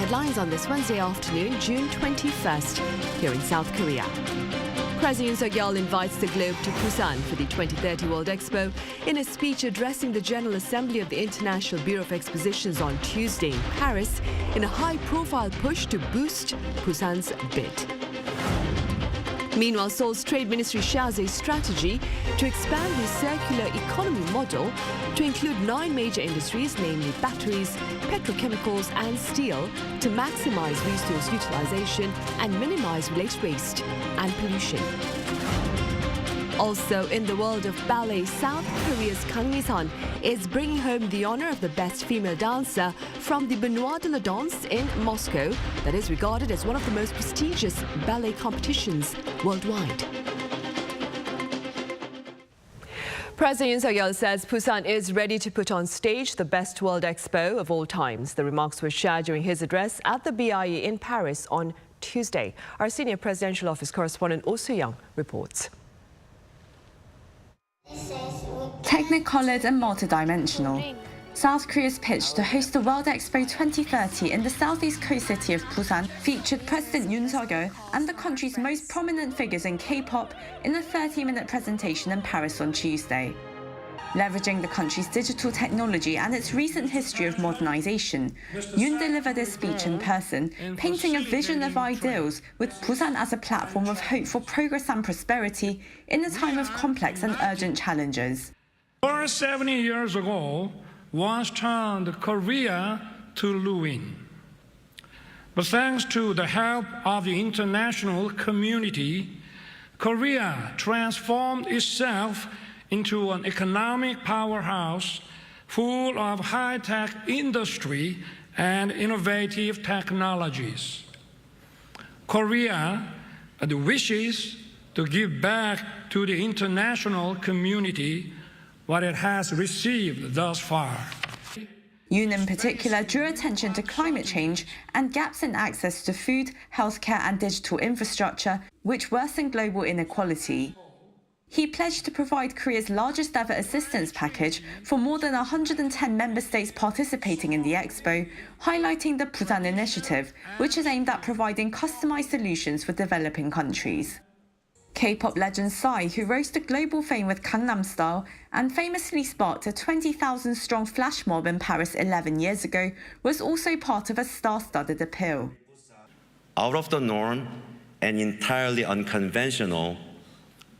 headlines on this Wednesday afternoon, June 21st, here in South Korea. President Yoon Suk-yeol invites the globe to Busan for the 2030 World Expo. In a speech addressing the General Assembly of the International Bureau of Expositions on Tuesday in Paris, in a high-profile push to boost Busan's bid. Meanwhile, Seoul's Trade Ministry shares a strategy to expand the circular economy model to include 9 major industries, namely batteries, petrochemicals and steel, to maximize resource utilization and minimize related waste and pollution. Also, in the world of ballet, South Korea's Kang Mi-sun is bringing home the honor of the best female dancer from the Benois de la Danse in Moscow, that is regarded as one of the most prestigious ballet competitions worldwide. President Yoon Suk-yeol says Busan is ready to put on stage the best World Expo of all times. The remarks were shared during his address at the BIE in Paris on Tuesday. Our senior presidential office correspondent Oh Soo-young reports. Technicolored and multidimensional, South Korea's pitch to host the World Expo 2030 in the southeast coast city of Busan featured President Yoon Suk-yeol and the country's most prominent figures in K-pop in a 30-minute presentation in Paris on Tuesday. Leveraging the country's digital technology and its recent history of modernization, Yoon delivered his speech in person, painting a vision of ideals with Busan as a platform of hope for progress and prosperity in a time of complex and urgent challenges. 70 years ago, once turned Korea to ruin. But thanks to the help of the international community, Korea transformed itself into an economic powerhouse full of high-tech industry and innovative technologies. Korea wishes to give back to the international community what it has received thus far. Yoon in particular drew attention to climate change and gaps in access to food, healthcare and digital infrastructure, which worsen global inequality. He pledged to provide Korea's largest ever assistance package for more than 110 member states participating in the Expo, highlighting the Busan Initiative, which is aimed at providing customized solutions for developing countries. K-pop legend Psy, who rose to global fame with Gangnam Style and famously sparked a 20,000-strong flash mob in Paris 11 years ago, was also part of a star-studded appeal. Out of the norm and entirely unconventional,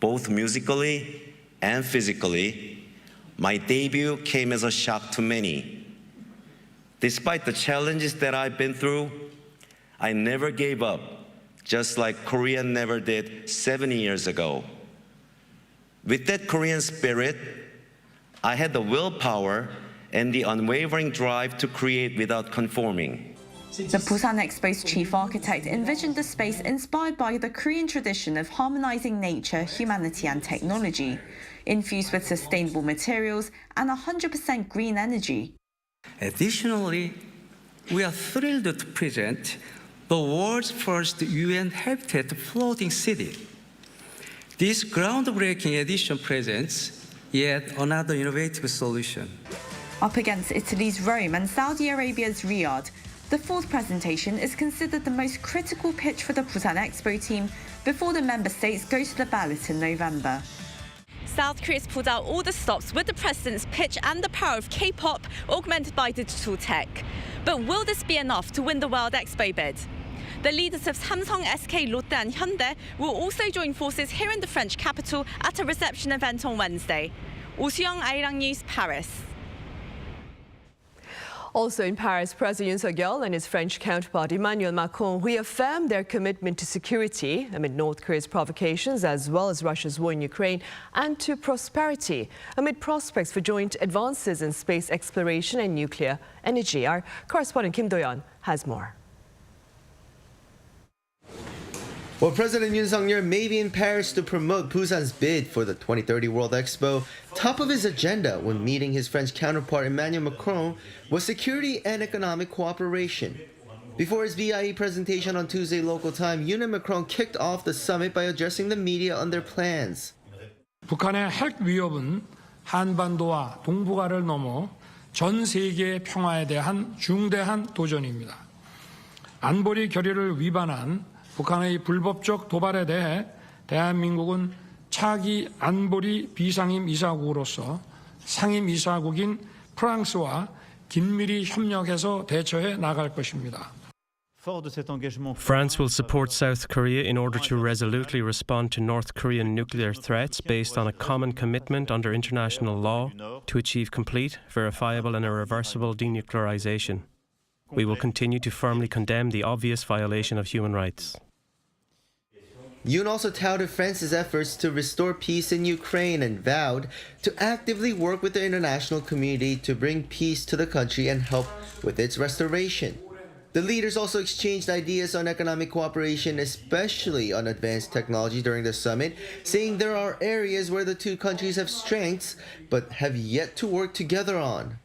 both musically and physically, my debut came as a shock to many. Despite the challenges that I've been through, I never gave up, just like Korea never did 70 years ago. With that Korean spirit, I had the willpower and the unwavering drive to create without conforming. The Busan Expo's chief architect envisioned a space inspired by the Korean tradition of harmonizing nature, humanity and technology, infused with sustainable materials and 100% green energy. Additionally, we are thrilled to present the world's first UN habitat floating city. This groundbreaking edition presents yet another innovative solution. Up against Italy's Rome and Saudi Arabia's Riyadh, the fourth presentation is considered the most critical pitch for the Busan Expo team before the member states go to the ballot in November. South Korea's pulled out all the stops with the president's pitch and the power of K-pop augmented by digital tech. But will this be enough to win the World Expo bid? The leaders of Samsung, SK, Lotte and Hyundai will also join forces here in the French capital at a reception event on Wednesday. Oh Soo-young, Arirang News, Paris. Also in Paris, President Yoon Suk-yeol and his French counterpart Emmanuel Macron reaffirmed their commitment to security amid North Korea's provocations as well as Russia's war in Ukraine and to prosperity amid prospects for joint advances in space exploration and nuclear energy. Our correspondent Kim Do-yeon has more. Well, President Yoon Suk-yeol may be in Paris to promote Busan's bid for the 2030 World Expo. Top of his agenda when meeting his French counterpart Emmanuel Macron was security and economic cooperation. Before his BIE presentation on Tuesday local time, Yoon and Macron kicked off the summit by addressing the media on their plans. 북한의 핵 위협은 한반도와 동북아를 넘어 전 세계의 평화에 대한 중대한 도전입니다. 안보리 결의를 위반한 북한의 불법적 도발에 대해 대한민국은 차기 안보리 비상임 이사국으로서 상임 이사국인 프랑스와 긴밀히 협력해서 대처해 나갈 것입니다. France will support South Korea in order to resolutely respond to North Korean nuclear threats based on a common commitment under international law to achieve complete, verifiable and irreversible denuclearization. We will continue to firmly condemn the obvious violation of human rights. Yoon also touted France's efforts to restore peace in Ukraine and vowed to actively work with the international community to bring peace to the country and help with its restoration. The leaders also exchanged ideas on economic cooperation, especially on advanced technology during the summit, saying there are areas where the two countries have strengths but have yet to work together on.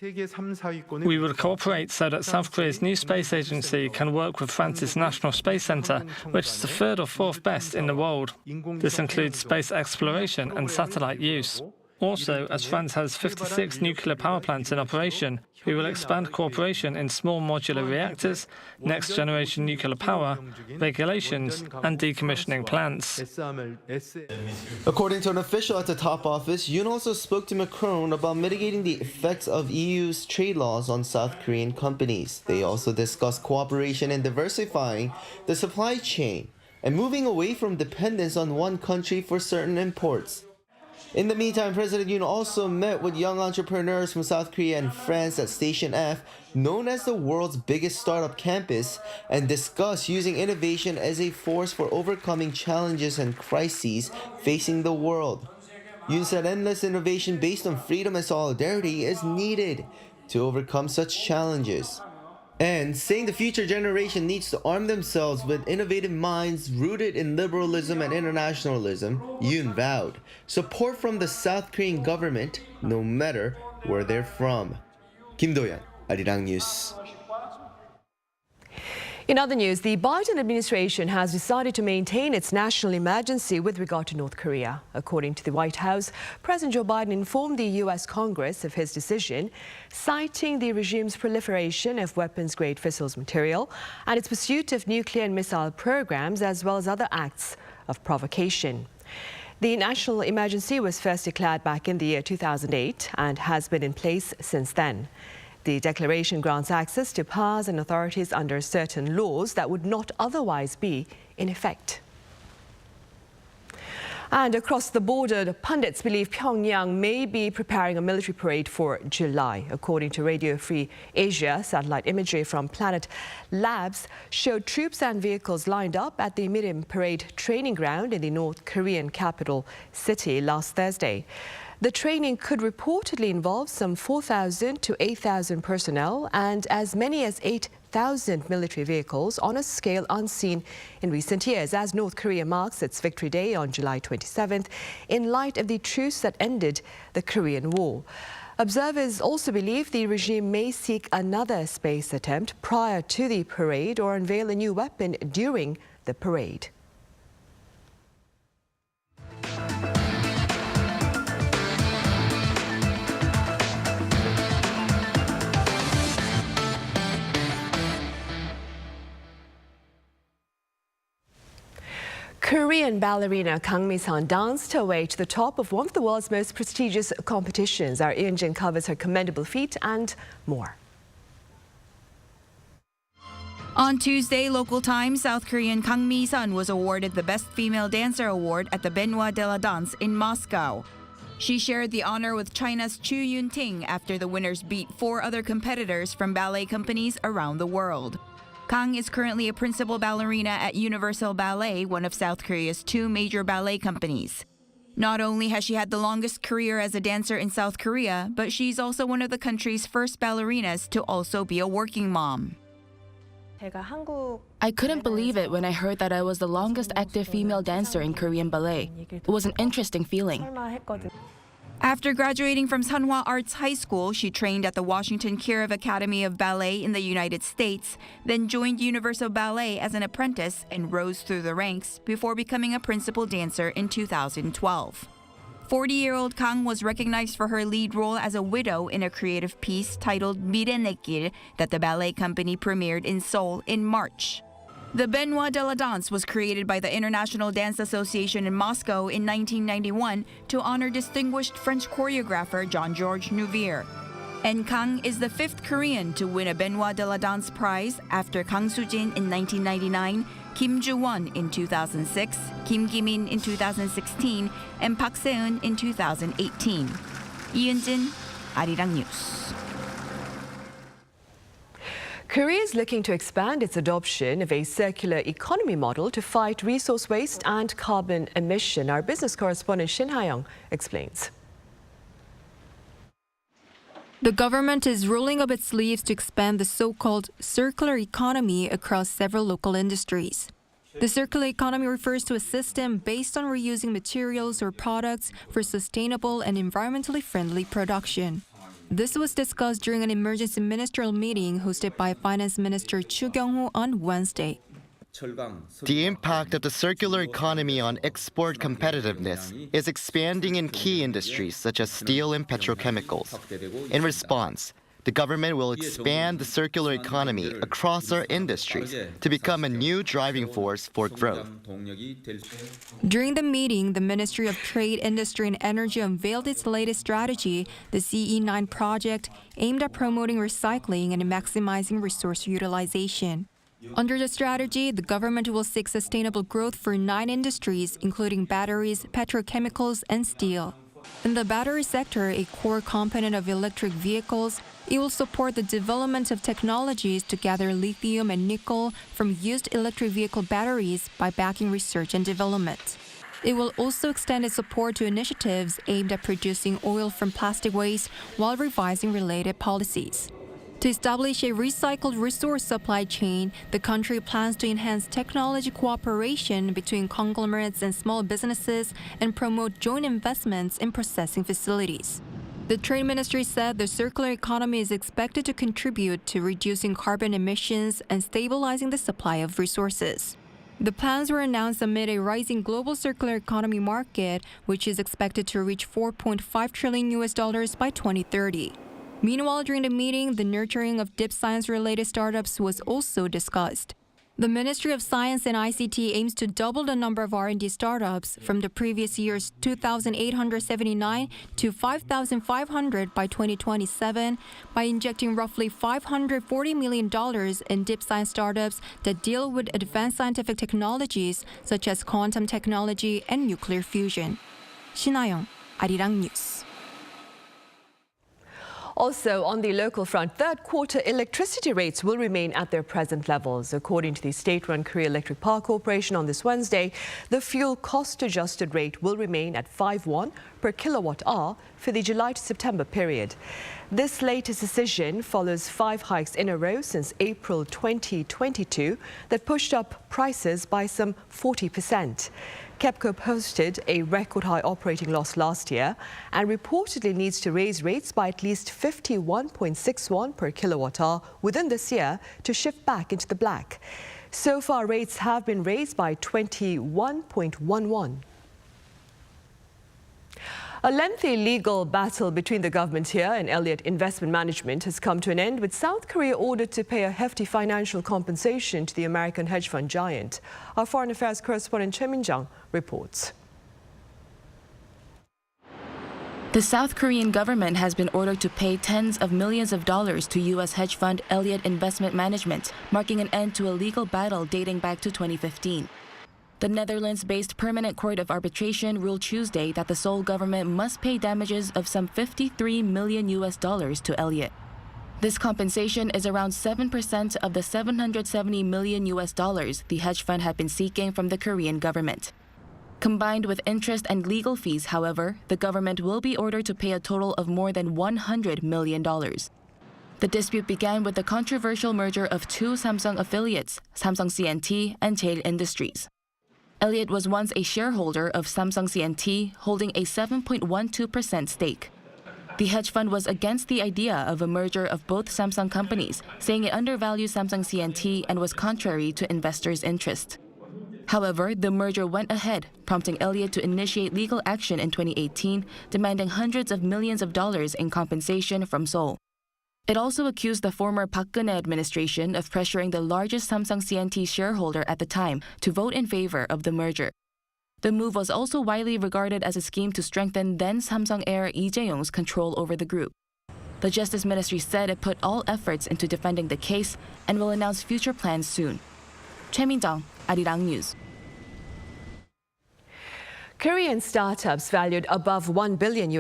We will cooperate so that South Korea's new space agency can work with France's National Space Centre, which is the third or fourth best in the world. This includes space exploration and satellite use. Also, as France has 56 nuclear power plants in operation, we will expand cooperation in small modular reactors, next-generation nuclear power, regulations and decommissioning plants. According to an official at the top office, Yoon also spoke to Macron about mitigating the effects of EU's trade laws on South Korean companies. They also discussed cooperation in diversifying the supply chain and moving away from dependence on one country for certain imports. In the meantime, President Yoon also met with young entrepreneurs from South Korea and France at Station F, known as the world's biggest startup campus, and discussed using innovation as a force for overcoming challenges and crises facing the world. Yoon said endless innovation based on freedom and solidarity is needed to overcome such challenges. And saying the future generation needs to arm themselves with innovative minds rooted in liberalism and internationalism, Yoon vowed support from the South Korean government no matter where they're from. Kim Do-yeon, Arirang News. In other news, the Biden administration has decided to maintain its national emergency with regard to North Korea. According to the White House, President Joe Biden informed the U.S. Congress of his decision, citing the regime's proliferation of weapons-grade fissile material and its pursuit of nuclear and missile programs, as well as other acts of provocation. The national emergency was first declared back in the year 2008 and has been in place since then. The declaration grants access to powers and authorities under certain laws that would not otherwise be in effect. And across the border, the pundits believe Pyongyang may be preparing a military parade for July. According to Radio Free Asia, satellite imagery from Planet Labs showed troops and vehicles lined up at the Mirim Parade training ground in the North Korean capital city last Thursday. The training could reportedly involve some 4,000 to 8,000 personnel and as many as 8,000 military vehicles on a scale unseen in recent years, as North Korea marks its Victory Day on July 27th in light of the truce that ended the Korean War. Observers also believe the regime may seek another space attempt prior to the parade or unveil a new weapon during the parade. Korean ballerina Kang Mi-sun danced her way to the top of one of the world's most prestigious competitions. Our Yoon Jin covers her commendable feat and more. On Tuesday, local time, South Korean Kang Mi-sun was awarded the Best Female Dancer Award at the Benois de la Danse in Moscow. She shared the honor with China's Chu Yun-ting after the winners beat 4 other competitors from ballet companies around the world. Kang is currently a principal ballerina at Universal Ballet, one of South Korea's 2 major ballet companies. Not only has she had the longest career as a dancer in South Korea, but she's also one of the country's first ballerinas to also be a working mom. I couldn't believe it when I heard that I was the longest active female dancer in Korean ballet. It was an interesting feeling. After graduating from Sunhwa Arts High School, she trained at the Washington Kirov Academy of Ballet in the United States, then joined Universal Ballet as an apprentice and rose through the ranks before becoming a principal dancer in 2012. 40-year-old Kang was recognized for her lead role as a widow in a creative piece titled 미래내길 that the ballet company premiered in Seoul in March. The Benois de la Danse was created by the International Dance Association in Moscow in 1991 to honor distinguished French choreographer Jean-Georges Nouvier. And Kang is the 5th Korean to win a Benois de la Danse prize after Kang Soo-jin in 1999, Kim Joo-won in 2006, Kim Gi-min in 2016, and Park Se-eun in 2018. 이은진, Arirang News. Korea is looking to expand its adoption of a circular economy model to fight resource waste and carbon emission. Our business correspondent Shin Ha-young explains. The government is rolling up its sleeves to expand the so-called circular economy across several local industries. The circular economy refers to a system based on reusing materials or products for sustainable and environmentally friendly production. This was discussed during an emergency ministerial meeting hosted by Finance Minister Chu Kyung-ho on Wednesday. The impact of the circular economy on export competitiveness is expanding in key industries such as steel and petrochemicals. In response, the government will expand the circular economy across our industries to become a new driving force for growth. During the meeting, the Ministry of Trade, Industry and Energy unveiled its latest strategy, the CE9 project, aimed at promoting recycling and maximizing resource utilization. Under the strategy, the government will seek sustainable growth for 9 industries, including batteries, petrochemicals, and steel. In the battery sector, a core component of electric vehicles, it will support the development of technologies to gather lithium and nickel from used electric vehicle batteries by backing research and development. It will also extend its support to initiatives aimed at producing oil from plastic waste while revising related policies. To establish a recycled resource supply chain, the country plans to enhance technology cooperation between conglomerates and small businesses and promote joint investments in processing facilities. The Trade Ministry said the circular economy is expected to contribute to reducing carbon emissions and stabilizing the supply of resources. The plans were announced amid a rising global circular economy market, which is expected to reach $4.5 trillion by 2030. Meanwhile, during the meeting, the nurturing of deep science-related startups was also discussed. The Ministry of Science and ICT aims to double the number of R&D startups from the previous year's 2,879 to 5,500 by 2027 by injecting roughly $540 million in deep science startups that deal with advanced scientific technologies such as quantum technology and nuclear fusion. Shin Ha-young, Arirang News. Also, on the local front, third quarter electricity rates will remain at their present levels. According to the state-run Korea Electric Power Corporation on this Wednesday, the fuel cost-adjusted rate will remain at 5 won per kilowatt-hour for the July to September period. This latest decision follows 5 hikes in a row since April 2022 that pushed up prices by some 40%. KEPCO posted a record-high operating loss last year and reportedly needs to raise rates by at least 51.6 won per kilowatt-hour within this year to shift back into the black. So far, rates have been raised by 21.1 won. A lengthy legal battle between the government here and Elliot Investment Management has come to an end, with South Korea ordered to pay a hefty financial compensation to the American hedge fund giant. Our foreign affairs correspondent Choi Min-jung reports. The South Korean government has been ordered to pay tens of millions of dollars to U.S. hedge fund Elliot Investment Management, marking an end to a legal battle dating back to 2015. The Netherlands-based Permanent Court of Arbitration ruled Tuesday that the Seoul government must pay damages of some $53 million to Elliot. This compensation is around 7% of the $770 million the hedge fund had been seeking from the Korean government. Combined with interest and legal fees, however, the government will be ordered to pay a total of more than $100 million. The dispute began with the controversial merger of 2 Samsung affiliates, Samsung C&T and Jail Industries. Elliot was once a shareholder of Samsung C&T, holding a 7.12% stake. The hedge fund was against the idea of a merger of both Samsung companies, saying it undervalued Samsung C&T and was contrary to investors' interest. However, the merger went ahead, prompting Elliot to initiate legal action in 2018, demanding hundreds of millions of dollars in compensation from Seoul. It also accused the former Park Geun-hye administration of pressuring the largest Samsung C&T shareholder at the time to vote in favor of the merger. The move was also widely regarded as a scheme to strengthen then Samsung heir Lee Jae-yong's control over the group. The Justice Ministry said it put all efforts into defending the case and will announce future plans soon. Choi Min-jung, Arirang News. Korean startups valued above $1 billion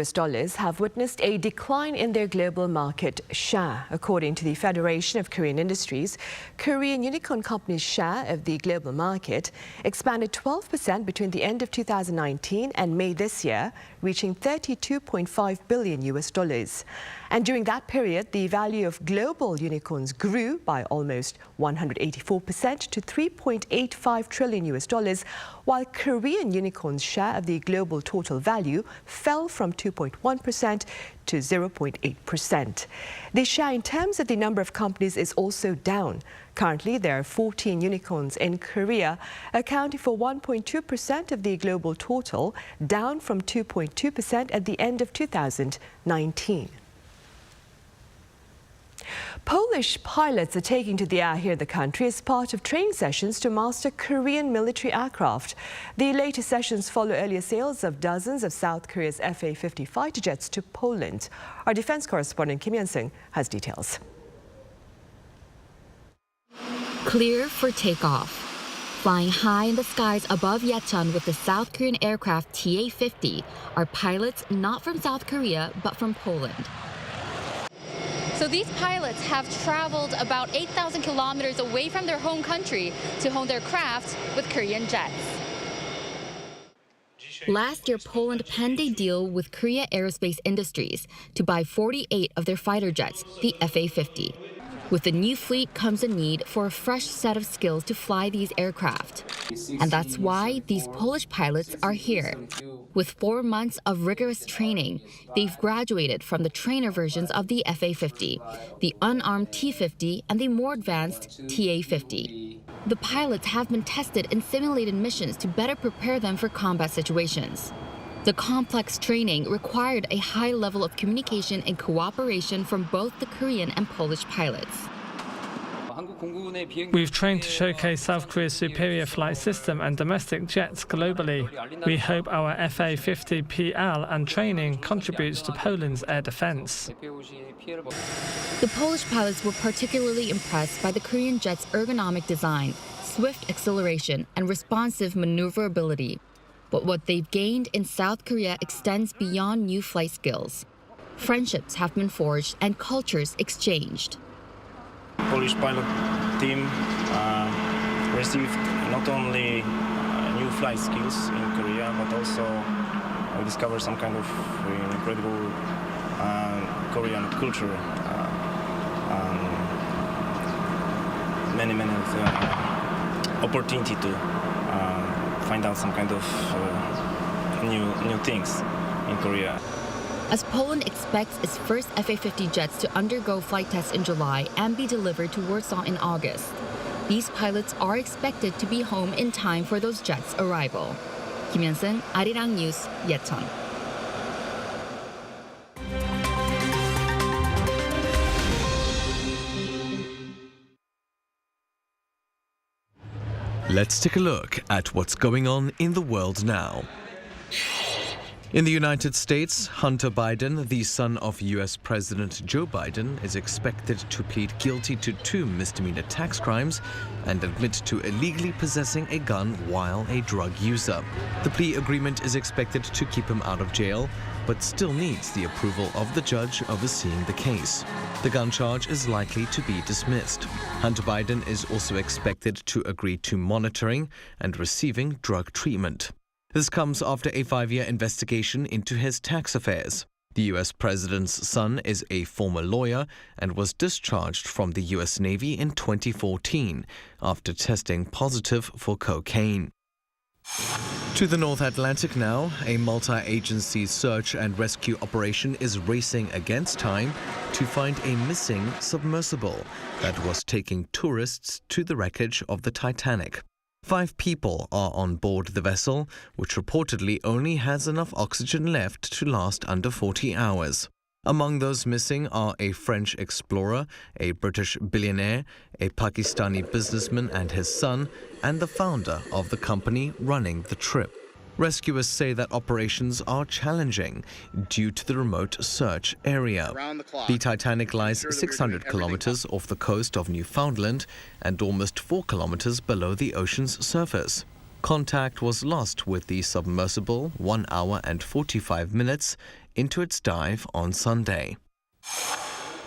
have witnessed a decline in their global market share. According to the Federation of Korean Industries, Korean unicorn companies' share of the global market expanded 12% between the end of 2019 and May this year, reaching $32.5 billion. And during that period, the value of global unicorns grew by almost 184% to $3.85 trillion, while Korean unicorns' share of the global total value fell from 2.1% to 0.8%. The share in terms of the number of companies is also down. Currently, there are 14 unicorns in Korea, accounting for 1.2% of the global total, down from 2.2% at the end of 2019. Polish pilots are taking to the air here in the country as part of training sessions to master Korean military aircraft. The latest sessions follow earlier sales of dozens of South Korea's FA-50 fighter jets to Poland. Our defense correspondent Kim Hyun-sung has details. Clear for takeoff. Flying high in the skies above Yecheon with the South Korean aircraft TA-50 are pilots not from South Korea but from Poland. So these pilots have traveled about 8,000 kilometers away from their home country to hone their craft with Korean jets. Last year, Poland penned a deal with Korea Aerospace Industries to buy 48 of their fighter jets, the FA-50. With the new fleet comes a need for a fresh set of skills to fly these aircraft. And that's why these Polish pilots are here. With 4 months of rigorous training, they've graduated from the trainer versions of the FA-50, the unarmed T-50, and the more advanced TA-50. The pilots have been tested in simulated missions to better prepare them for combat situations. The complex training required a high level of communication and cooperation from both the Korean and Polish pilots. We've trained to showcase South Korea's superior flight system and domestic jets globally. We hope our FA-50 PL and training contributes to Poland's air defense. The Polish pilots were particularly impressed by the Korean jet's ergonomic design, swift acceleration, and responsive maneuverability. But what they've gained in South Korea extends beyond new flight skills. Friendships have been forged and cultures exchanged. Polish pilot team received not only new flight skills in Korea, but also discovered some kind of incredible Korean culture. Many opportunity to find out some kind of new things in Korea. As Poland expects its first FA-50 jets to undergo flight tests in July and be delivered to Warsaw in August, these pilots are expected to be home in time for those jets' arrival. Kim Hyun-sung, Arirang News, Yecheon. Let's take a look at what's going on in the world now. In the United States, Hunter Biden, the son of US President Joe Biden, is expected to plead guilty to 2 misdemeanor tax crimes and admit to illegally possessing a gun while a drug user. The plea agreement is expected to keep him out of jail, but still needs the approval of the judge overseeing the case. The gun charge is likely to be dismissed. Hunter Biden is also expected to agree to monitoring and receiving drug treatment. This comes after a 5-year investigation into his tax affairs. The US president's son is a former lawyer and was discharged from the US Navy in 2014 after testing positive for cocaine. To the North Atlantic now, a multi-agency search and rescue operation is racing against time to find a missing submersible that was taking tourists to the wreckage of the Titanic. 5 people are on board the vessel, which reportedly only has enough oxygen left to last under 40 hours. Among those missing are a French explorer, a British billionaire, a Pakistani businessman and his son, and the founder of the company running the trip. Rescuers say that operations are challenging due to the remote search area. The Titanic lies 600 kilometers off the coast of Newfoundland and almost 4 kilometers below the ocean's surface. Contact was lost with the submersible 1 hour and 45 minutes into its dive on Sunday.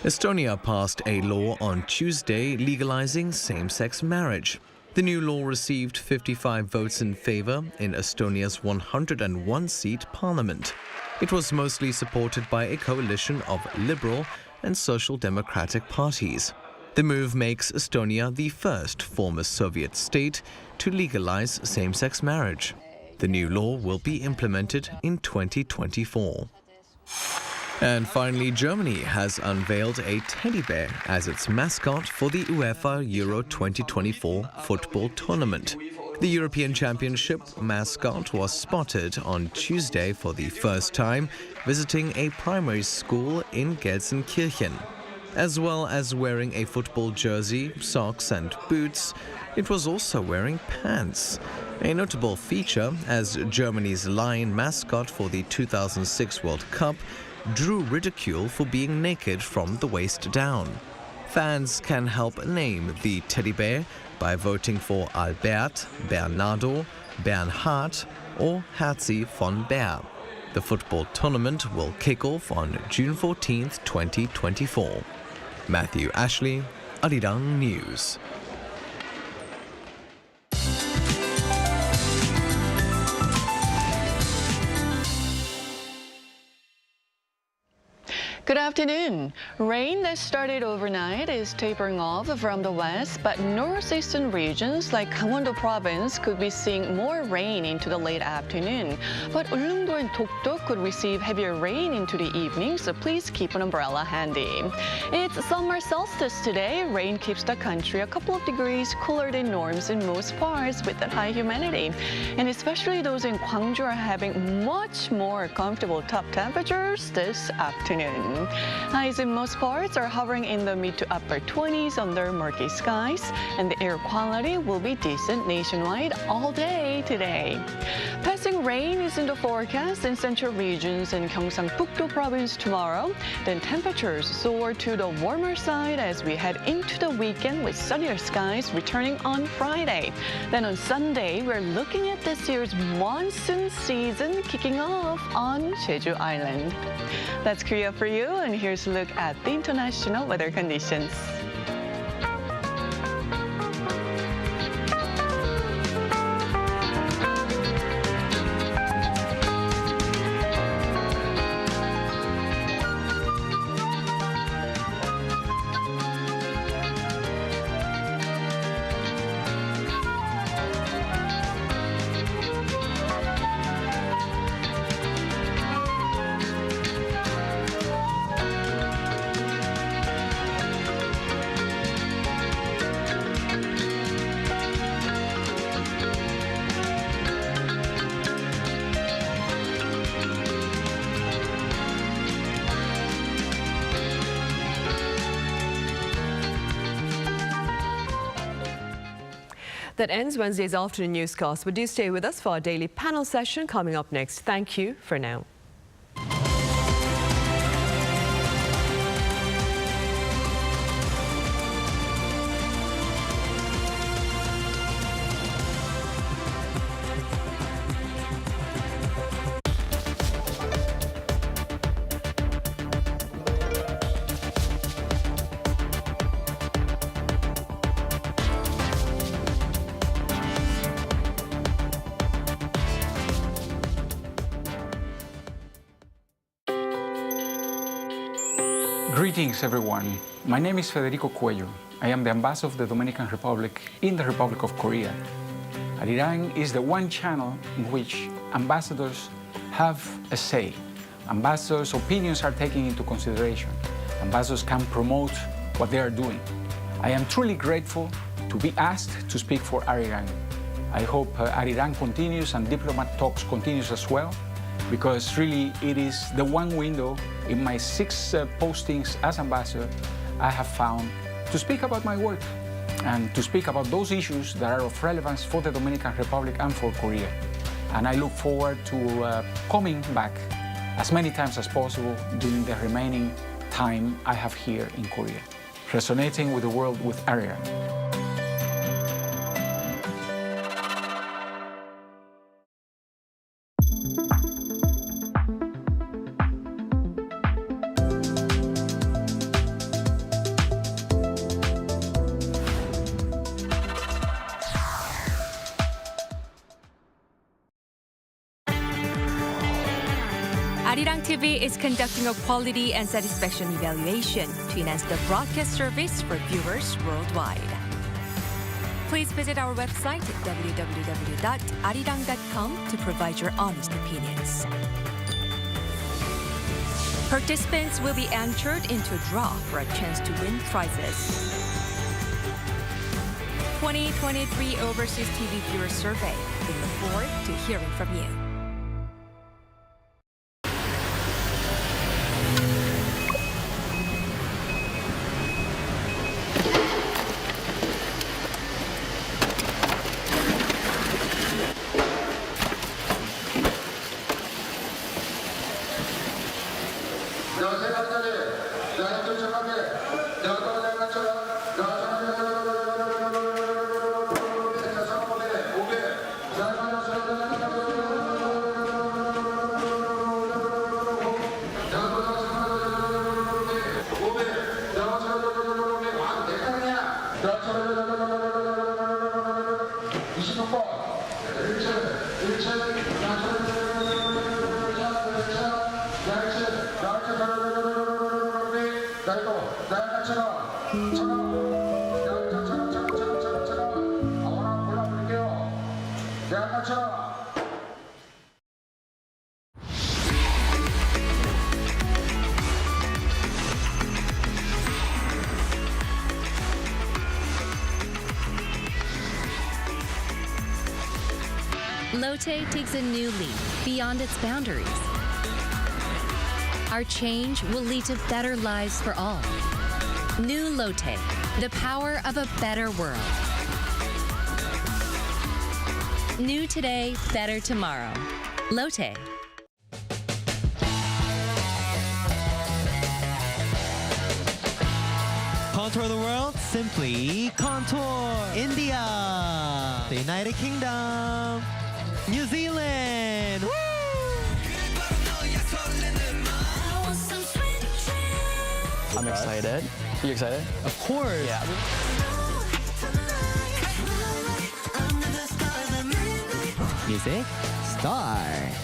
Estonia passed a law on Tuesday legalizing same-sex marriage. The new law received 55 votes in favor in Estonia's 101-seat parliament. It was mostly supported by a coalition of liberal and social democratic parties. The move makes Estonia the first former Soviet state to legalize same-sex marriage. The new law will be implemented in 2024. And finally, Germany has unveiled a teddy bear as its mascot for the UEFA Euro 2024 football tournament. The European Championship mascot was spotted on Tuesday for the first time, visiting a primary school in Gelsenkirchen. As well as wearing a football jersey, socks and boots, it was also wearing pants. A notable feature, as Germany's lion mascot for the 2006 World Cup drew ridicule for being naked from the waist down. Fans can help name the teddy bear by voting for Albert, Bernardo, Bernhard or Herzi von Bär. The football tournament will kick off on June 14th, 2024. Matthew Ashley, Arirang News. Good afternoon. Rain that started overnight is tapering off from the west, but northeastern regions like Gangwon-do province could be seeing more rain into the late afternoon. But Ulleungdo and Dokdo could receive heavier rain into the evening, so please keep an umbrella handy. It's summer solstice today. Rain keeps the country a couple of degrees cooler than norms in most parts with that high humidity. And especially those in Gwangju are having much more comfortable top temperatures this afternoon. Highs in most parts are hovering in the mid to upper 20s under murky skies, and the air quality will be decent nationwide all day today. Passing rain is in the forecast in central regions and Gyeongsang-Bukdo province tomorrow. Then temperatures soar to the warmer side as we head into the weekend with sunnier skies returning on Friday. Then on Sunday, we're looking at this year's monsoon season kicking off on Jeju Island. That's Korea for you, and here's a look at the international weather conditions. That ends Wednesday's afternoon newscast, but do stay with us for our daily panel session coming up next. Thank you for now. Greetings, everyone. My name is Federico Cuello. I am the ambassador of the Dominican Republic in the Republic of Korea. Arirang is the one channel in which ambassadors have a say. Ambassadors' opinions are taken into consideration. Ambassadors can promote what they are doing. I am truly grateful to be asked to speak for Arirang. I hope Arirang continues and diplomat talks continues as well, because really it is the one window in my 6 postings as ambassador I have found to speak about my work and to speak about those issues that are of relevance for the Dominican Republic and for Korea. And I look forward to coming back as many times as possible during the remaining time I have here in Korea, resonating with the world with Arirang. Arirang TV is conducting a quality and satisfaction evaluation to enhance the broadcast service for viewers worldwide. Please visit our website at www.arirang.com to provide your honest opinions. Participants will be entered into a draw for a chance to win prizes. 2023 Overseas TV Viewer Survey. We look forward to hearing from you. Lotte takes a new leap beyond its boundaries. Our change will lead to better lives for all. New Lotte, the power of a better world. New today, better tomorrow. Lotte. Contour the world, simply contour. India, the United Kingdom, New Zealand. Woo! I'm excited. You excited? Of course. Yeah. Music, start.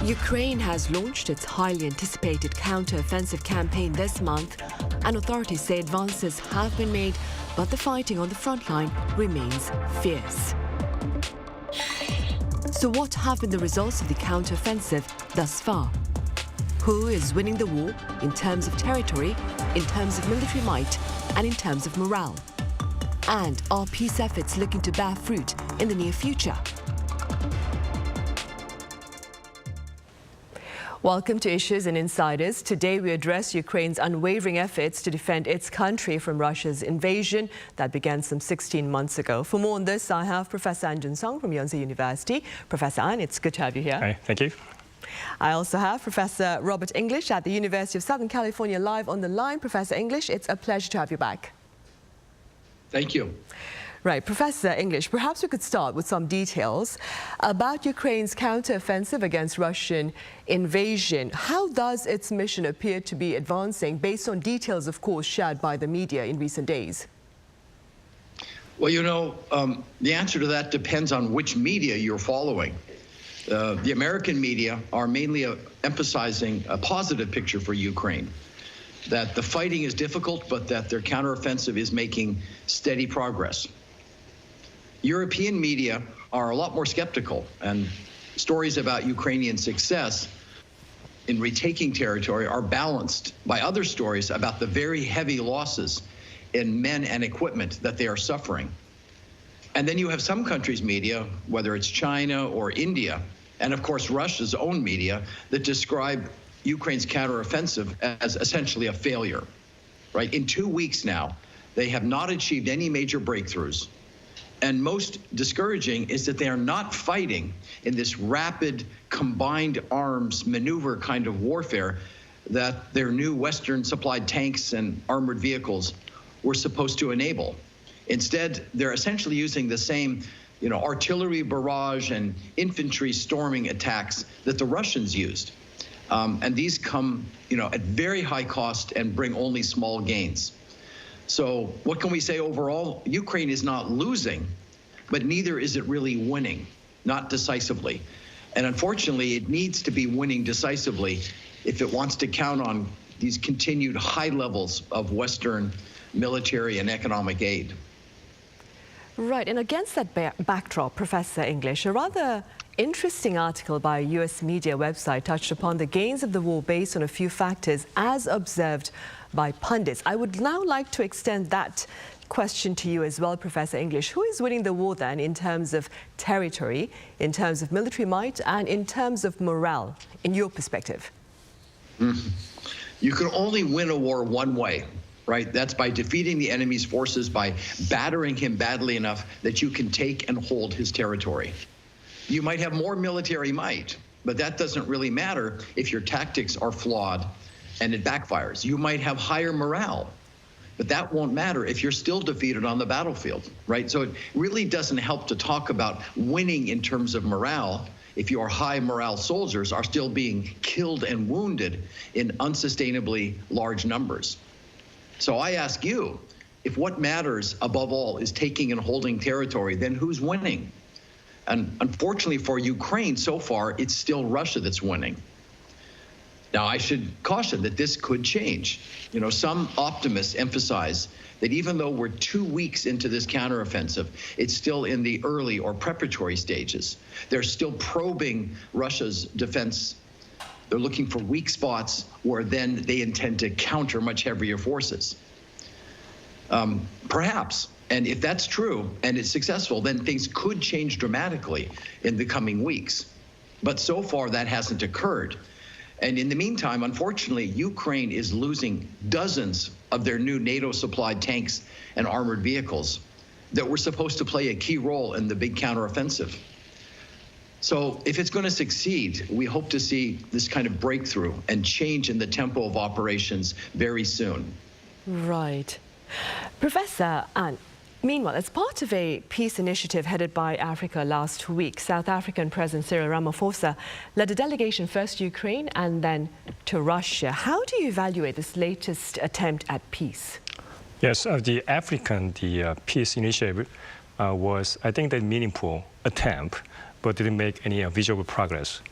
Ukraine has launched its highly anticipated counter-offensive campaign this month, and authorities say advances have been made, but the fighting on the front line remains fierce. So what have been the results of the counter-offensive thus far? Who is winning the war in terms of territory, in terms of military might, and in terms of morale? And are peace efforts looking to bear fruit in the near future? Welcome to Issues and Insiders. Today we address Ukraine's unwavering efforts to defend its country from Russia's invasion that began some 16 months ago. For more on this, I have Professor An Jun-sung from Yonsei University. Professor An, it's good to have you here. Hi, thank you. I also have Professor Robert English at the University of Southern California live on the line. Professor English, it's a pleasure to have you back. Thank you. Right, Professor English, perhaps we could start with some details about Ukraine's counteroffensive against Russian invasion. How does its mission appear to be advancing based on details, of course, shared by the media in recent days? Well, you know, the answer to that depends on which media you're following. The American media are mainly emphasizing a positive picture for Ukraine, that the fighting is difficult, but that their counteroffensive is making steady progress. European media are a lot more skeptical, and stories about Ukrainian success in retaking territory are balanced by other stories about the very heavy losses in men and equipment that they are suffering. And then you have some countries' media, whether it's China or India, and of course Russia's own media, that describe Ukraine's counteroffensive as essentially a failure, right? In 2 weeks now, they have not achieved any major breakthroughs. And most discouraging is that they are not fighting in this rapid combined arms maneuver kind of warfare that their new Western supplied tanks and armored vehicles were supposed to enable. Instead, they're essentially using the same, artillery barrage and infantry storming attacks that the Russians used. And these come, at very high cost and bring only small gains. So what can we say overall? Ukraine is not losing, but neither is it really winning, not decisively. And unfortunately, it needs to be winning decisively if it wants to count on these continued high levels of Western military and economic aid. Right, and against that backdrop, Professor English, a rather interesting article by a US media website touched upon the gains of the war based on a few factors as observed by pundits. I would now like to extend that question to you as well, Professor English. Who is winning the war then in terms of territory, in terms of military might, and in terms of morale, in your perspective? You can only win a war one way, right? That's by defeating the enemy's forces, by battering him badly enough that you can take and hold his territory. You might have more military might, but that doesn't really matter if your tactics are flawed and it backfires. You might have higher morale, but that won't matter if you're still defeated on the battlefield, right? So it really doesn't help to talk about winning in terms of morale if your high morale soldiers are still being killed and wounded in unsustainably large numbers. So I ask you, if what matters above all is taking and holding territory, then who's winning? And unfortunately for Ukraine, so far, it's still Russia that's winning. Now, I should caution that this could change. Some optimists emphasize that even though we're 2 weeks into this counteroffensive, it's still in the early or preparatory stages. They're still probing Russia's defense. They're looking for weak spots where then they intend to counter much heavier forces. Perhaps. And if that's true and it's successful, then things could change dramatically in the coming weeks. But so far, that hasn't occurred. And in the meantime, unfortunately, Ukraine is losing dozens of their new NATO-supplied tanks and armored vehicles that were supposed to play a key role in the big counteroffensive. So if it's going to succeed, we hope to see this kind of breakthrough and change in the tempo of operations very soon. Right. Professor An, meanwhile, as part of a peace initiative headed by Africa last week, South African President Cyril Ramaphosa led a delegation first to Ukraine and then to Russia. How do you evaluate this latest attempt at peace? Yes, the peace initiative was, I think, a meaningful attempt, but didn't make any visible progress.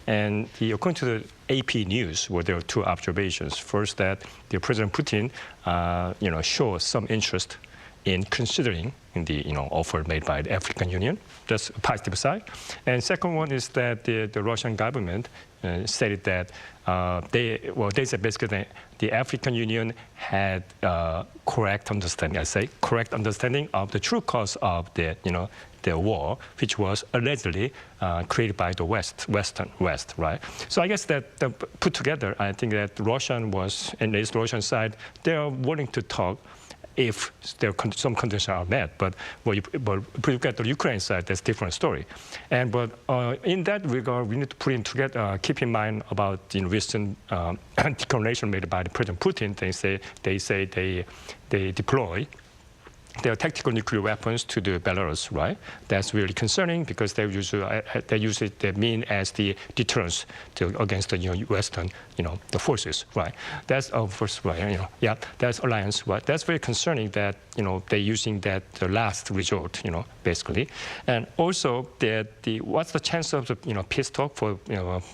And according to the AP News, there were two observations. First, that President Putin, showed some interest in considering the offer made by the African Union. That's a positive side. And second one is that the Russian government stated that they said basically that the African Union had correct understanding of the true cause of the war, which was allegedly created by the West, right? So I guess that put together, I think that Russian side, they are willing to talk if some conditions are met. But if you look at the Ukraine side, that's a different story. But in that regard, we need to keep in mind about the recent declaration made by the President Putin. They say they deploy their tactical nuclear weapons to the Belarus, right? That's really concerning because they use it, they mean as the deterrence against the Western, the forces, right? That's of course, right? That's alliance, right? That's very concerning that they're using that the last resort, basically, and also that what's the chance of the peace talk for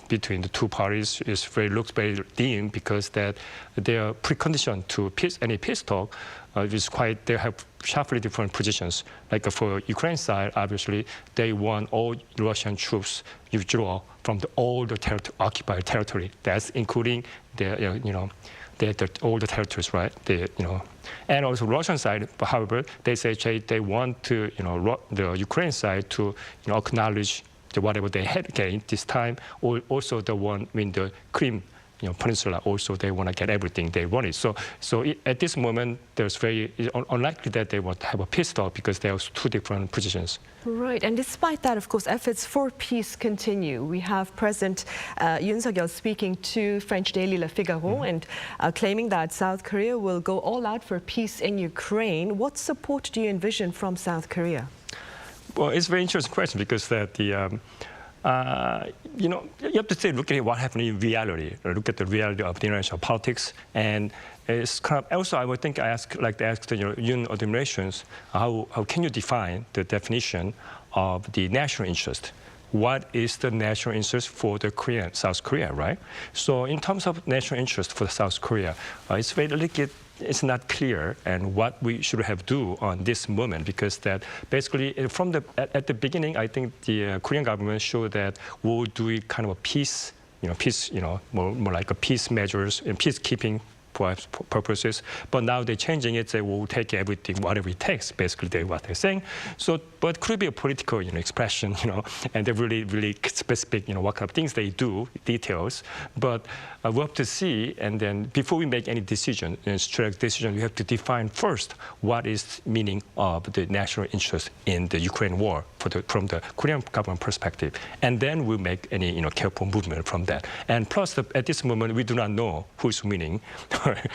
between the two parties looks very dim because that their precondition to any peace talk is they have sharply different positions. Like for Ukraine side, obviously, they want all Russian troops withdraw from all the occupied territory. That's including all the territories, right? And also Russian side, however, they say they want to, the Ukraine side to, acknowledge whatever they had gained this time, or also the one in the Crimea Peninsula, also they want to get everything they wanted. So at this moment, it's unlikely that they want to have a peace talk because there are two different positions. Right, and despite that, of course, efforts for peace continue. We have President Yoon Suk-yeol speaking to French daily Le Figaro and claiming that South Korea will go all out for peace in Ukraine. What support do you envision from South Korea? Well, it's a very interesting question because that you have to look at what happened in reality. Look at the reality of the international politics, and it's also I would think like to ask the Yoon administrations how can you define the definition of the national interest? What is the national interest for the South Korea, right? So in terms of national interest for South Korea, it's very delicate. It's not clear and what we should have do on this moment because that basically at the beginning, I think the Korean government showed that we'll do kind of a peace, more like a peace measures and peacekeeping purposes. But now they're changing it, they will take everything, whatever it takes, basically what they're saying. So, but could it be a political, expression, and they're really specific, what kind of things they do, details. But we have to see, and then before we make any decision, strategic decision, we have to define first what is meaning of the national interest in the Ukraine war from the Korean government perspective. And then we'll make any, careful movement from that. And plus, at this moment, we do not know who's winning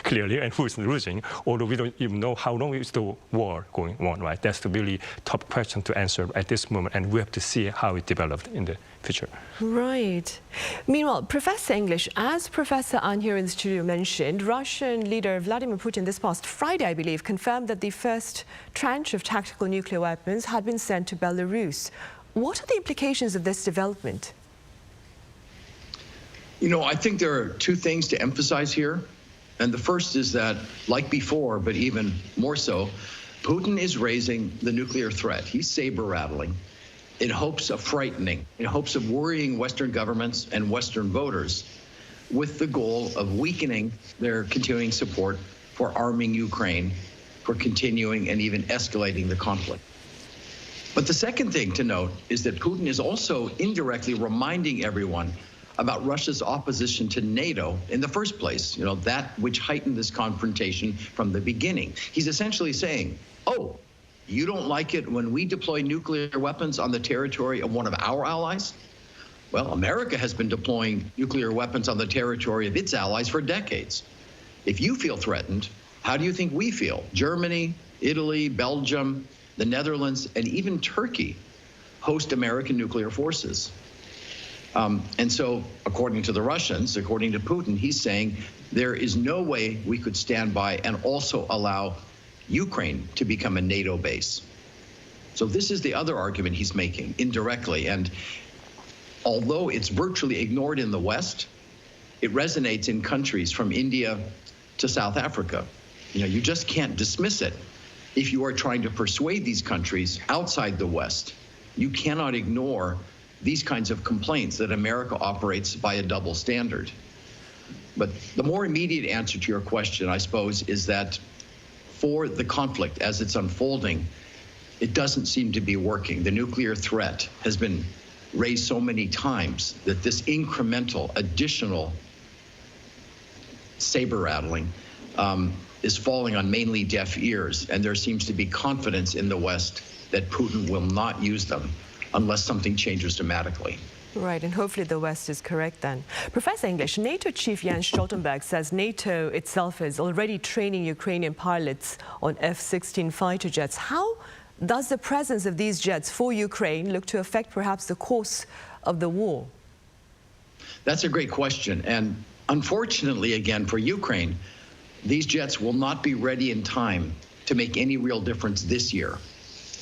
clearly and who's losing, although we don't even know how long is the war going on, right? That's the really top question to answer at this moment, and we have to see how it developed in the future. Right. Meanwhile, Professor English, as Professor An here in the studio mentioned, Russian leader Vladimir Putin this past Friday, I believe, confirmed that the first tranche of tactical nuclear weapons had been sent to Belarus. What are the implications of this development? I think there are two things to emphasize here. And the first is that, like before, but even more so, Putin is raising the nuclear threat. He's saber-rattling in hopes of frightening, in hopes of worrying Western governments and Western voters with the goal of weakening their continuing support for arming Ukraine, for continuing and even escalating the conflict. But the second thing to note is that Putin is also indirectly reminding everyone about Russia's opposition to NATO in the first place, that which heightened this confrontation from the beginning. He's essentially saying, oh, you don't like it when we deploy nuclear weapons on the territory of one of our allies? Well, America has been deploying nuclear weapons on the territory of its allies for decades. If you feel threatened, how do you think we feel? Germany, Italy, Belgium, the Netherlands, and even Turkey host American nuclear forces. And so, according to the Russians, according to Putin, he's saying there is no way we could stand by and also allow Ukraine to become a NATO base. So this is the other argument he's making indirectly. And although it's virtually ignored in the West, it resonates in countries from India to South Africa. You just can't dismiss it. if you are trying to persuade these countries outside the West, you cannot ignore these kinds of complaints that America operates by a double standard. But the more immediate answer to your question, I suppose, is that for the conflict as it's unfolding, it doesn't seem to be working. The nuclear threat has been raised so many times that this incremental, additional saber rattling is falling on mainly deaf ears, and there seems to be confidence in the West that Putin will not use them unless something changes dramatically. Right, and hopefully the West is correct then. Professor English, NATO Chief Jens Stoltenberg says NATO itself is already training Ukrainian pilots on F-16 fighter jets. How does the presence of these jets for Ukraine look to affect perhaps the course of the war? That's a great question. And unfortunately, again, for Ukraine, these jets will not be ready in time to make any real difference this year.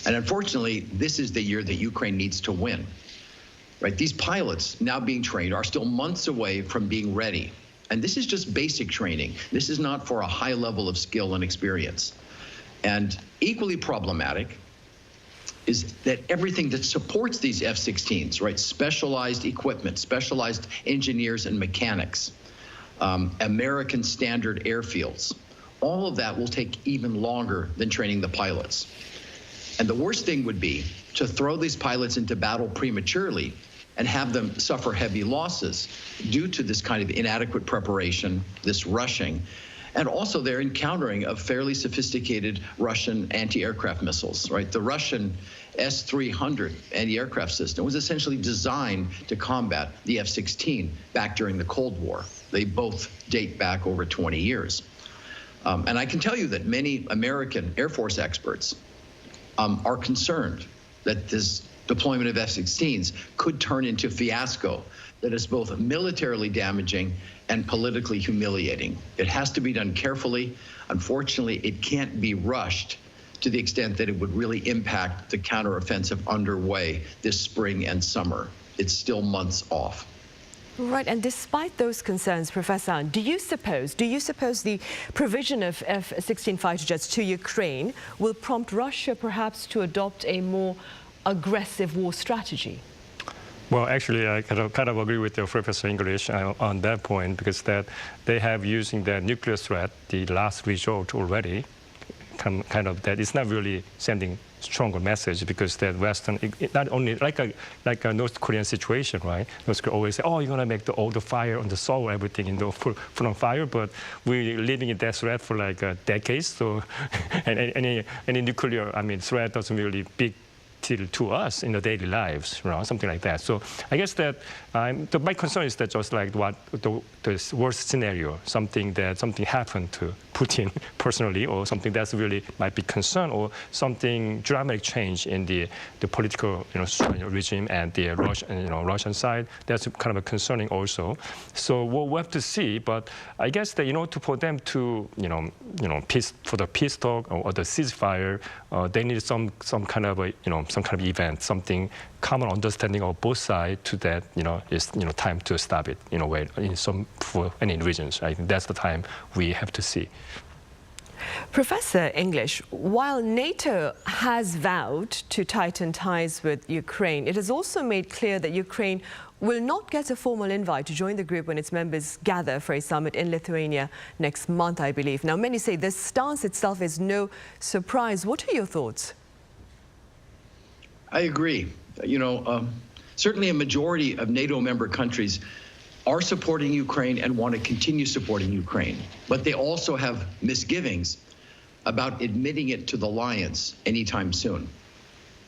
And unfortunately, this is the year that Ukraine needs to win. Right? These pilots now being trained are still months away from being ready. And this is just basic training. This is not for a high level of skill and experience. And equally problematic is that everything that supports these F-16s, right? Specialized equipment, specialized engineers and mechanics, American standard airfields, all of that will take even longer than training the pilots. And the worst thing would be to throw these pilots into battle prematurely and have them suffer heavy losses due to this kind of inadequate preparation, this rushing, and also their encountering of fairly sophisticated Russian anti-aircraft missiles, right? The Russian S-300 anti-aircraft system was essentially designed to combat the F-16 back during the Cold War. They both date back over 20 years. And I can tell you that many American Air Force experts are concerned that this deployment of F-16s could turn into fiasco that is both militarily damaging and politically humiliating. It has to be done carefully. Unfortunately, it can't be rushed to the extent that it would really impact the counteroffensive underway this spring and summer. It's still months off. Right, and despite those concerns, Professor, do you suppose the provision of F-16 fighter jets to Ukraine will prompt Russia perhaps to adopt a more aggressive war strategy? Well, actually, I kind of agree with Professor English on that point, because that they have using the nuclear threat, the last resort already, kind of that it's not really sending stronger message, because that Western, not only like a North Korean situation, right? North Korea always say, oh, you're going to make all the fire on the soil, everything in the full on fire, but we're living in that threat for like decades. So, and any nuclear, threat doesn't really big to us in the daily lives, something like that. So I guess that my concern is that just like what the worst scenario, something happened to Putin personally, or something that's really might be concern, or something dramatic change in the political regime and the Russian side. That's kind of a concerning also. So we'll have to see. But I guess that for them to for the peace talk or the ceasefire, they need some kind of event, something common understanding of both sides to that is time to stop it for any regions. I think that's the time we have to see. Professor English, while NATO has vowed to tighten ties with Ukraine, it has also made clear that Ukraine will not get a formal invite to join the group when its members gather for a summit in Lithuania next month, I believe. Now, many say this stance itself is no surprise. What are your thoughts? I agree. Certainly a majority of NATO member countries are supporting Ukraine and want to continue supporting Ukraine, but they also have misgivings about admitting it to the alliance anytime soon,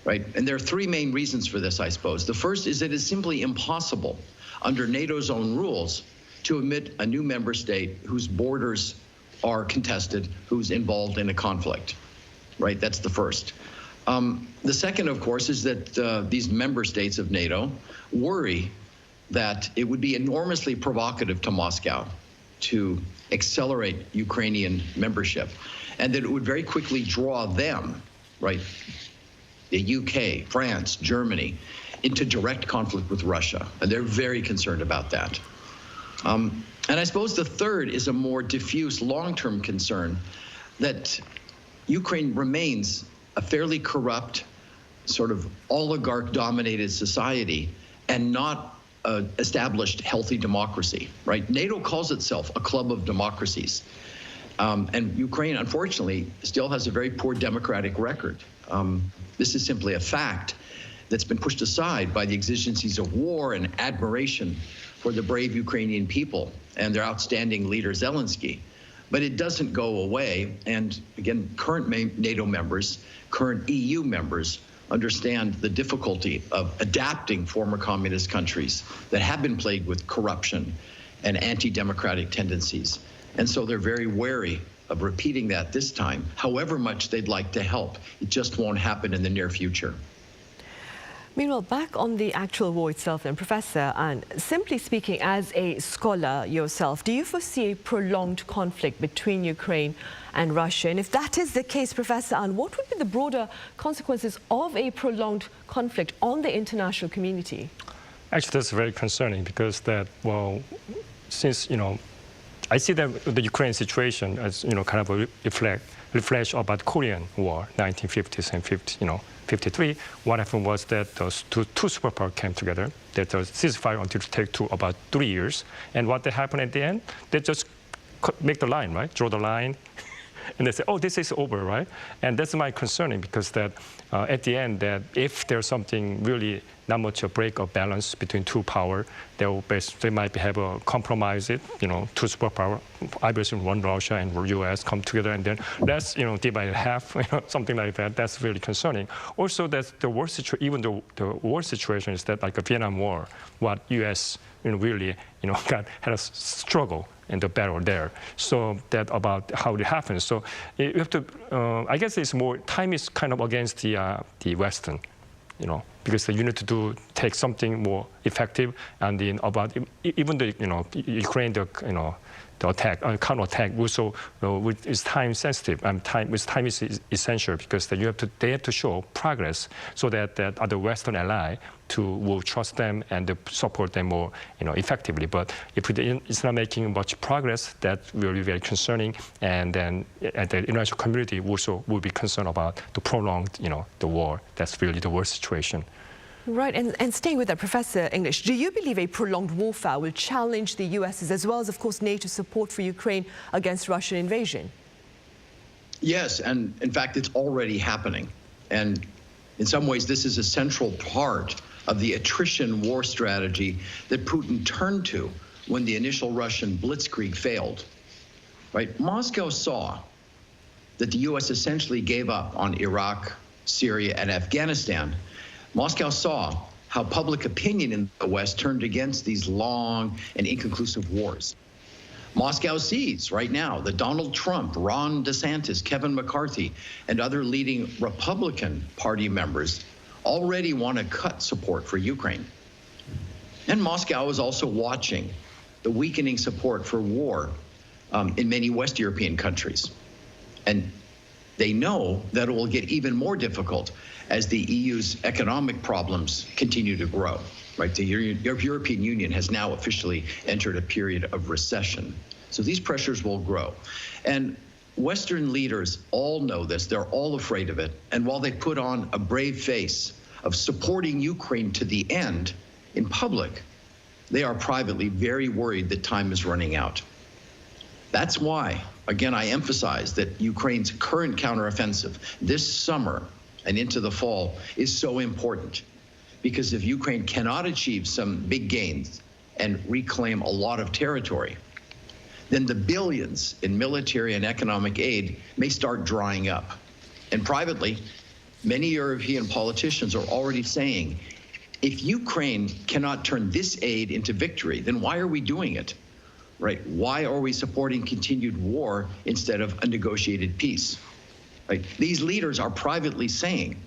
right? And there are three main reasons for this, I suppose. The first is that it's simply impossible under NATO's own rules to admit a new member state whose borders are contested, who's involved in a conflict, right? That's the first. The second, of course, is that these member states of NATO worry that it would be enormously provocative to Moscow to accelerate Ukrainian membership, and that it would very quickly draw them, right, the UK, France, Germany, into direct conflict with Russia. And they're very concerned about that. And I suppose the third is a more diffuse long-term concern that Ukraine remains a fairly corrupt, sort of oligarch-dominated society and not established healthy democracy, right? NATO calls itself a club of democracies. And Ukraine, unfortunately, still has a very poor democratic record. This is simply a fact that's been pushed aside by the exigencies of war and admiration for the brave Ukrainian people and their outstanding leader, Zelensky. But it doesn't go away. And again, current NATO members, current EU members understand the difficulty of adapting former communist countries that have been plagued with corruption and anti-democratic tendencies. And so they're very wary of repeating that this time, however much they'd like to help. It just won't happen in the near future. Meanwhile, back on the actual war itself then, Professor, and simply speaking, as a scholar yourself, do you foresee a prolonged conflict between Ukraine and Russia? And if that is the case, Professor, and what would be the broader consequences of a prolonged conflict on the international community? Actually, that's very concerning because that, well, since, I see that the Ukraine situation as, kind of a reflection about Korean War, 1950s and 53. What happened was that those two superpowers came together. That the ceasefire until take to about 3 years. And what happened at the end? They just make the line, right? Draw the line. And they say, oh, this is over, right? And that's my concerning because that at the end, that if there's something really not much a break of balance between two power, they might have a compromise it, two superpower, obviously one Russia and US come together and then let's, divide it half, something like that. That's really concerning. Also, that's the worst situation, even the worst situation is that like a Vietnam War, what US really, had a struggle in the battle there. So that about how it happens. So you have to, I guess it's more, time is kind of against the Western, because you need to take something more effective, and then about even the Ukraine, the attack, counterattack also is time sensitive, and time is essential because they have to show progress so that other Western ally will trust them and support them more effectively. But if it's not making much progress, that will be very concerning, and then the international community also will be concerned about the prolonged the war. That's really the worst situation. Right, and staying with that, Professor English, do you believe a prolonged warfare will challenge the US's as well as, of course, NATO's support for Ukraine against Russian invasion? Yes, and in fact, it's already happening. And in some ways, this is a central part of the attrition war strategy that Putin turned to when the initial Russian blitzkrieg failed. Right? Moscow saw that the US essentially gave up on Iraq, Syria, and Afghanistan. Moscow saw how public opinion in the West turned against these long and inconclusive wars. Moscow sees right now that Donald Trump, Ron DeSantis, Kevin McCarthy, and other leading Republican Party members already want to cut support for Ukraine. And Moscow is also watching the weakening support for war in many West European countries. And they know that it will get even more difficult as the EU's economic problems continue to grow. Right? The European Union has now officially entered a period of recession. So these pressures will grow. And Western leaders all know this. They're all afraid of it. And while they put on a brave face of supporting Ukraine to the end in public, they are privately very worried that time is running out. That's why, again, I emphasize that Ukraine's current counteroffensive this summer and into the fall is so important. Because if Ukraine cannot achieve some big gains and reclaim a lot of territory, then the billions in military and economic aid may start drying up. And privately, many European politicians are already saying, if Ukraine cannot turn this aid into victory, then why are we doing it? Right? Why are we supporting continued war instead of a negotiated peace? Right? These leaders are privately saying,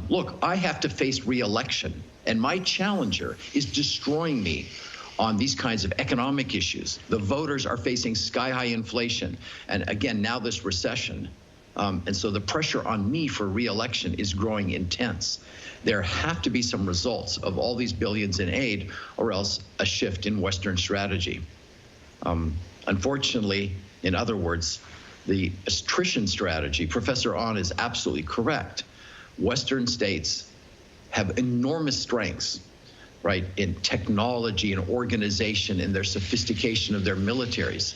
look, I have to face re-election, and my challenger is destroying me on these kinds of economic issues. The voters are facing sky-high inflation, and again, now this recession. And so the pressure on me for re-election is growing intense. There have to be some results of all these billions in aid, or else a shift in Western strategy. Unfortunately, in other words, the attrition strategy, Professor Ahn is absolutely correct. Western states have enormous strengths, right, in technology and organization, in their sophistication of their militaries.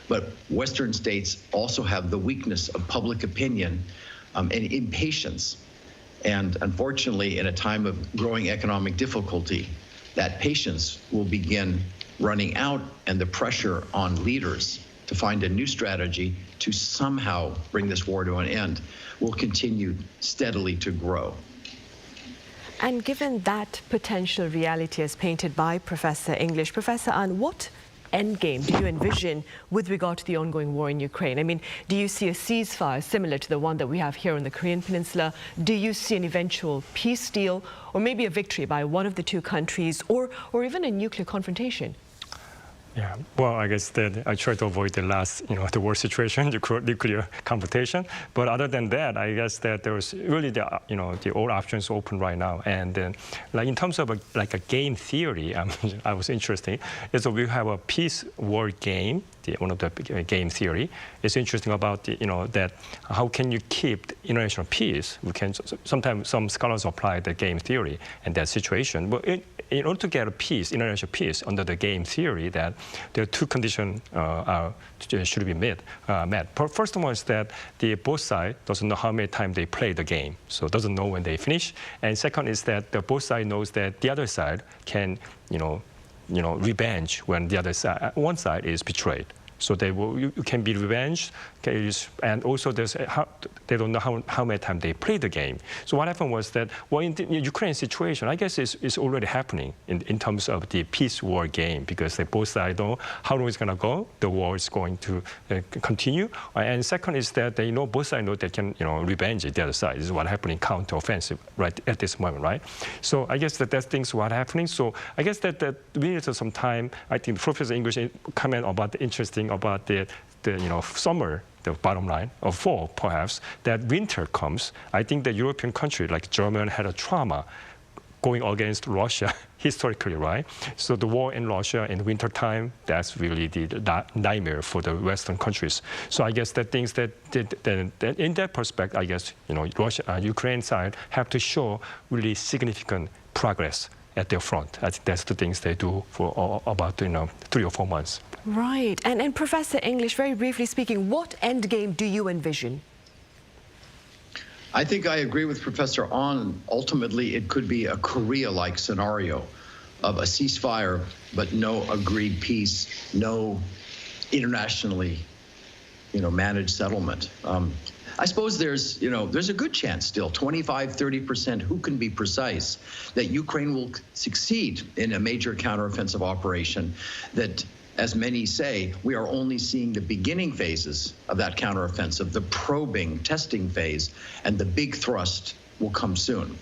But Western states also have the weakness of public opinion and impatience. And unfortunately, in a time of growing economic difficulty, that patience will begin running out, and the pressure on leaders to find a new strategy to somehow bring this war to an end will continue steadily to grow. And given that potential reality as painted by Professor English, Professor Ahn, what endgame do you envision with regard to the ongoing war in Ukraine? I mean, do you see a ceasefire similar to the one that we have here on the Korean Peninsula? Do you see an eventual peace deal, or maybe a victory by one of the two countries, or even a nuclear confrontation? Yeah, well, I guess that I try to avoid the last, the worst situation, the nuclear confrontation. But other than that, I guess that there's really the all options open right now. And like in terms of a game theory, I was interested. So we have a peace war game. One of the game theory is interesting about that how can you keep international peace? We can sometimes some scholars apply the game theory in that situation, but in order to get a peace, international peace, under the game theory, that there are two conditions should be met. First one is that both sides doesn't know how many times they play the game, so doesn't know when they finish. And second is that both sides knows that the other side can, revenge when the other side, one side is betrayed. So you can be revenged, and also they don't know how many times they play the game. So what happened was that, well, in the Ukraine situation, I guess it's already happening in terms of the peace war game, because they both sides know how long it's going to go, the war is going to continue. And second is that they know, both sides know they can revenge the other side. This is what happening, counter-offensive right at this moment, right? So I guess that's things what happening. So I guess that we need some time. I think Professor English comment about the interesting about the summer, the bottom line, or fall perhaps, that winter comes. I think the European country like Germany had a trauma going against Russia historically, right? So the war in Russia in winter time, that's really the nightmare for the Western countries. So I guess that things that in that perspective, I guess Russia, Ukraine side have to show really significant progress at their front. I think that's the things they do for about 3 or 4 months. Right. And Professor English, very briefly speaking, what endgame do you envision? I think I agree with Professor Ahn. Ultimately, it could be a Korea-like scenario of a ceasefire, but no agreed peace, no internationally, managed settlement. I suppose there's a good chance still, 25–30%, who can be precise, that Ukraine will succeed in a major counteroffensive operation, that, as many say, we are only seeing the beginning phases of that counteroffensive, the probing, testing phase, and the big thrust will come soon.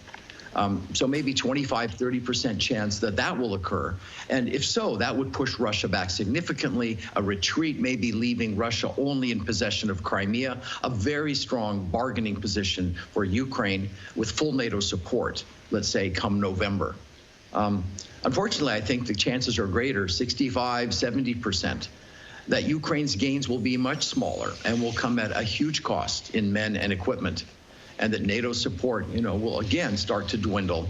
So maybe 25–30% chance that will occur. And if so, that would push Russia back significantly. A retreat may be leaving Russia only in possession of Crimea, a very strong bargaining position for Ukraine with full NATO support, let's say, come November. Unfortunately, I think the chances are greater, 65–70%, that Ukraine's gains will be much smaller and will come at a huge cost in men and equipment, and that NATO support, will again start to dwindle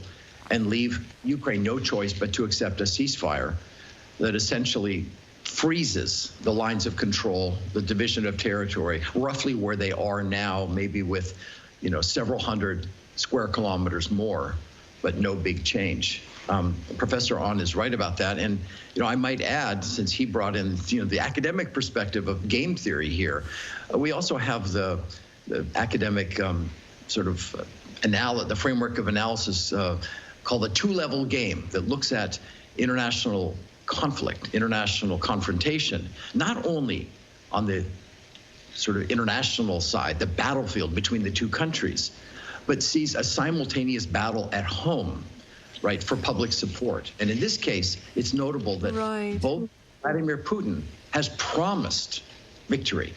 and leave Ukraine no choice but to accept a ceasefire that essentially freezes the lines of control, the division of territory, roughly where they are now, maybe with, several hundred square kilometers more, but no big change. Professor Ahn is right about that. And, I might add, since he brought in, the academic perspective of game theory here, we also have the academic the framework of analysis called the two-level game that looks at international conflict, international confrontation, not only on the international side, the battlefield between the two countries, but sees a simultaneous battle at home, right, for public support. And in this case, it's notable that both Vladimir Putin has promised victory,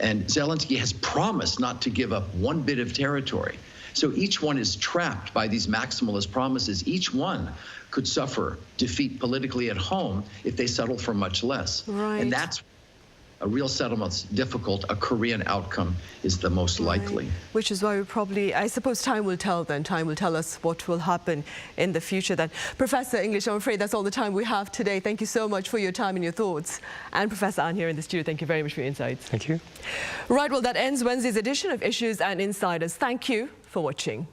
and Zelensky has promised not to give up one bit of territory. So each one is trapped by these maximalist promises. Each one could suffer defeat politically at home if they settle for much less. Right. And that's a real settlement's difficult. A Korean outcome is the most likely. Which is why we probably, I suppose time will tell then. Time will tell us what will happen in the future then. Professor English, I'm afraid that's all the time we have today. Thank you so much for your time and your thoughts. And Professor Ahn here in the studio, thank you very much for your insights. Thank you. Right, well, that ends Wednesday's edition of Issues and Insiders. Thank you for watching.